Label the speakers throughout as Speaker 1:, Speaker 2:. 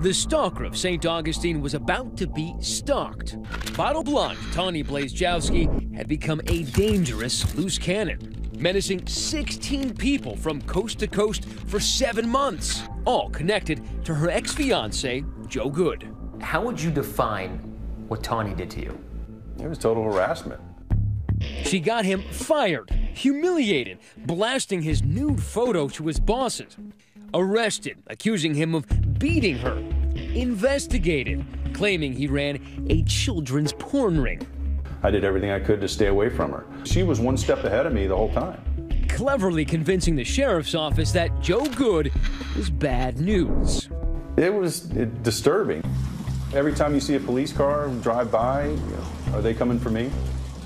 Speaker 1: The stalker of St. Augustine was about to be stalked. Bottle blonde Tawny Blazejowski had become a dangerous loose cannon, menacing 16 people from coast to coast for 7 months, all connected to her ex-fiancé, Joe Good.
Speaker 2: How would you define what Tawny did to you?
Speaker 3: It was total harassment.
Speaker 1: She got him fired, humiliated, blasting his nude photo to his bosses, arrested, accusing him of beating her, investigated, claiming he ran a children's porn ring.
Speaker 3: I did everything I could to stay away from her. She was one step ahead of me the whole time.
Speaker 1: Cleverly convincing the sheriff's office that Joe Good was bad news.
Speaker 3: It was disturbing. Every time you see a police car drive by, are they coming for me?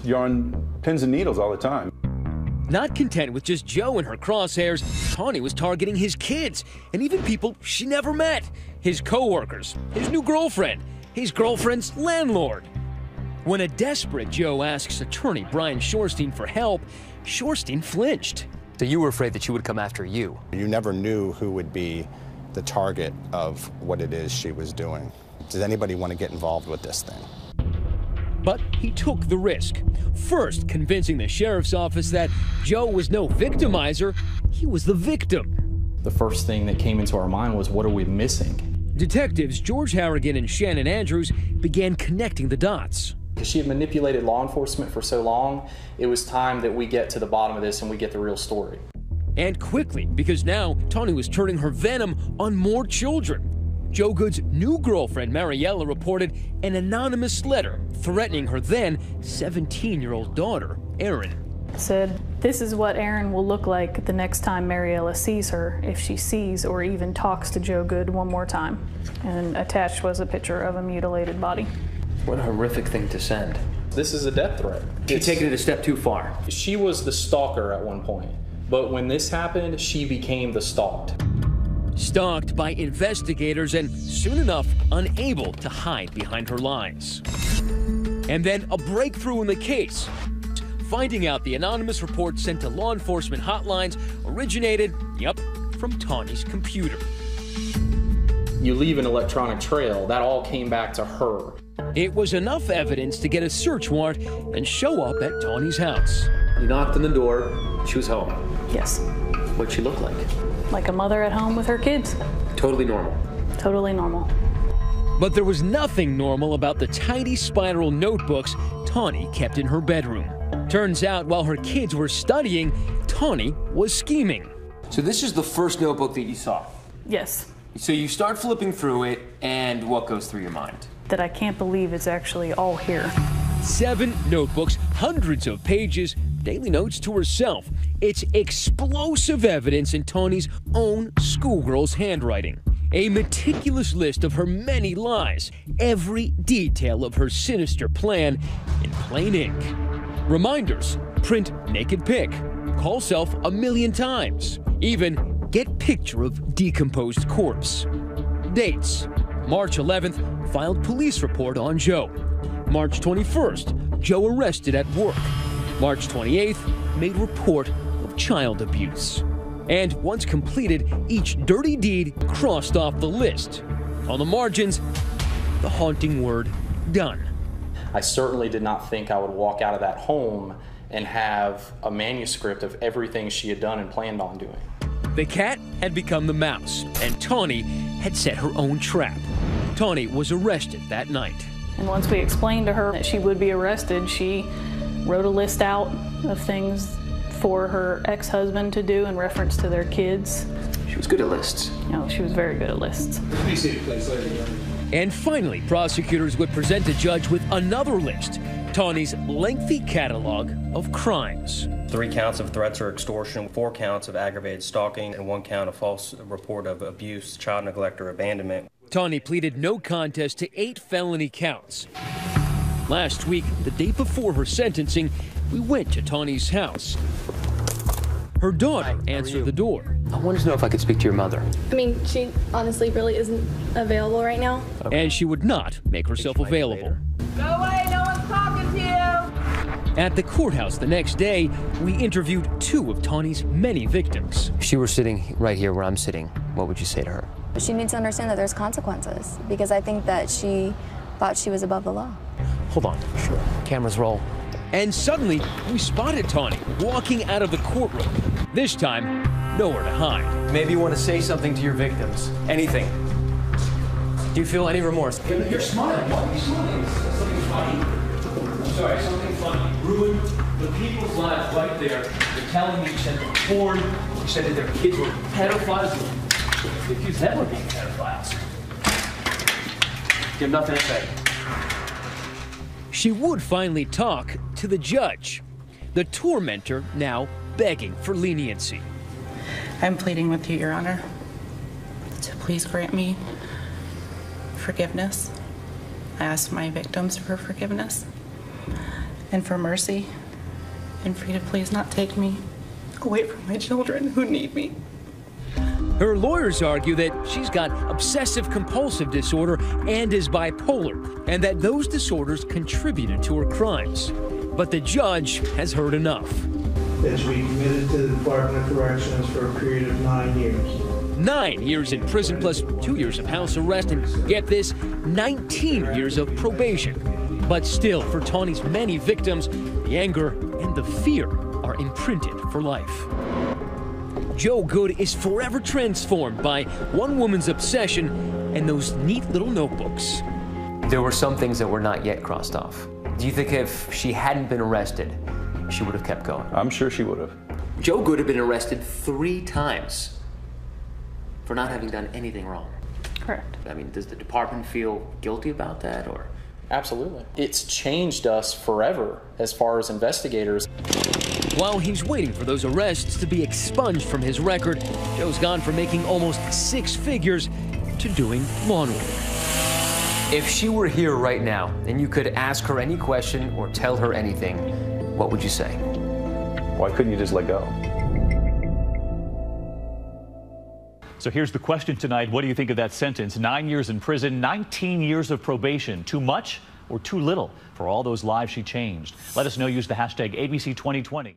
Speaker 3: You're on pins and needles all the time.
Speaker 1: Not content with just Joe and her crosshairs, Tawny was targeting his kids and even people she never met. His co-workers, his new girlfriend, his girlfriend's landlord. When a desperate Joe asks attorney Brian Shorstein for help, Shorstein flinched.
Speaker 2: So you were afraid that she would come after you?
Speaker 4: You never knew who would be the target of what it is she was doing. Does anybody want to get involved with this thing?
Speaker 1: But he took the risk. First, convincing the sheriff's office that Joe was no victimizer, he was the victim.
Speaker 5: The first thing that came into our mind was, what are we missing?
Speaker 1: Detectives George Harrigan and Shannon Andrews began connecting the dots.
Speaker 5: She had manipulated law enforcement for so long, it was time that we get to the bottom of this and we get the real story.
Speaker 1: And quickly, because now Tawny was turning her venom on more children. Joe Good's new girlfriend, Mariella, reported an anonymous letter threatening her then 17-year-old daughter, Erin.
Speaker 6: Said, this is what Erin will look like the next time Mariella sees her, if she sees or even talks to Joe Good one more time. And attached was a picture of a mutilated body.
Speaker 2: What a horrific thing to send.
Speaker 5: This is a death threat.
Speaker 2: She's taken it a step too far.
Speaker 5: She was the stalker at one point, but when this happened, she became the stalked.
Speaker 1: Stalked by investigators and soon enough unable to hide behind her lies. And then a breakthrough in the case. Finding out the anonymous report sent to law enforcement hotlines originated, from Tawny's computer.
Speaker 5: You leave an electronic trail, that all came back to her.
Speaker 1: It was enough evidence to get a search warrant and show up at Tawny's house.
Speaker 2: You knocked on the door, she was home.
Speaker 6: Yes.
Speaker 2: What'd she look like?
Speaker 6: Like a mother at home with her kids.
Speaker 2: Totally normal.
Speaker 6: Totally normal.
Speaker 1: But there was nothing normal about the tiny spiral notebooks Tawny kept in her bedroom. Turns out while her kids were studying, Tawny was scheming.
Speaker 2: So this is the first notebook that you saw?
Speaker 6: Yes.
Speaker 2: So you start flipping through it, and what goes through your mind?
Speaker 6: That I can't believe it's actually all here.
Speaker 1: 7 notebooks, hundreds of pages, daily notes to herself. It's explosive evidence in Tawny's own schoolgirl's handwriting. A meticulous list of her many lies, every detail of her sinister plan in plain ink. Reminders, print naked pic, call self 1,000,000 times, even get picture of decomposed corpse. Dates, March 11th, filed police report on Joe. March 21st, Joe arrested at work. March 28th, made report of child abuse. And once completed, each dirty deed crossed off the list. On the margins, the haunting word, done.
Speaker 5: I certainly did not think I would walk out of that home and have a manuscript of everything she had done and planned on doing.
Speaker 1: The cat had become the mouse, and Tawny had set her own trap. Tawny was arrested that night.
Speaker 6: And once we explained to her that she would be arrested, she wrote a list out of things for her ex-husband to do in reference to their kids.
Speaker 2: She was good at lists.
Speaker 6: She was very good at lists.
Speaker 7: Be seated, please, ladies and gentlemen.
Speaker 1: And finally, prosecutors would present the judge with another list, Tawny's lengthy catalog of crimes.
Speaker 8: 3 counts of threats or extortion, 4 counts of aggravated stalking, and 1 count of false report of abuse, child neglect, or abandonment.
Speaker 1: Tawny pleaded no contest to 8 felony counts. Last week, the day before her sentencing, we went to Tawny's house. Her daughter answered the door.
Speaker 2: I wanted to know if I could speak to your mother.
Speaker 9: I mean, she honestly really isn't available right now.
Speaker 1: And she would not make herself available.
Speaker 9: Go away, no one's talking to you!
Speaker 1: At the courthouse the next day, we interviewed 2 of Tawny's many victims.
Speaker 2: If she were sitting right here where I'm sitting, what would you say to her?
Speaker 10: She needs to understand that there's consequences, because I think that she thought she was above the law.
Speaker 1: Hold on. Sure. Cameras roll. And suddenly, we spotted Tawny walking out of the courtroom. This time, nowhere to hide.
Speaker 2: Maybe you want to say something to your victims. Anything. Do you feel any remorse?
Speaker 1: You're smiling. Why are you smiling? Something funny? I'm sorry, something funny. Ruined the people's lives right there. They're telling me you sent them porn. You said that their kids were pedophiles. You accused them of being pedophiles.
Speaker 2: You have nothing to say.
Speaker 1: She would finally talk to the judge, the tormentor now begging for leniency.
Speaker 11: I'm pleading with you, Your Honor, to please grant me forgiveness. I ask my victims for forgiveness and for mercy, and for you to please not take me away from my children who need me.
Speaker 1: Her lawyers argue that she's got obsessive-compulsive disorder and is bipolar, and that those disorders contributed to her crimes. But the judge has heard enough.
Speaker 7: That she be committed to the Department of Corrections for a period of 9 years.
Speaker 1: 9 years in prison plus 2 years of house arrest, and get this, 19 years of probation. But still, for Tawny's many victims, the anger and the fear are imprinted for life. Joe Good is forever transformed by one woman's obsession and those neat little notebooks.
Speaker 2: There were some things that were not yet crossed off. Do you think if she hadn't been arrested, she would have kept going?
Speaker 3: I'm sure she would have.
Speaker 2: Joe Good had been arrested 3 times for not having done anything wrong.
Speaker 6: Correct.
Speaker 2: I mean, does the department feel guilty about that, or?
Speaker 5: Absolutely. It's changed us forever as far as investigators.
Speaker 1: While he's waiting for those arrests to be expunged from his record, Joe's gone from making almost 6 figures to doing lawn work.
Speaker 2: If she were here right now and you could ask her any question or tell her anything, what would you say?
Speaker 3: Why couldn't you just let go?
Speaker 12: So here's the question tonight. What do you think of that sentence? 9 years in prison, 19 years of probation. Too much or too little for all those lives she changed? Let us know. Use the hashtag ABC2020.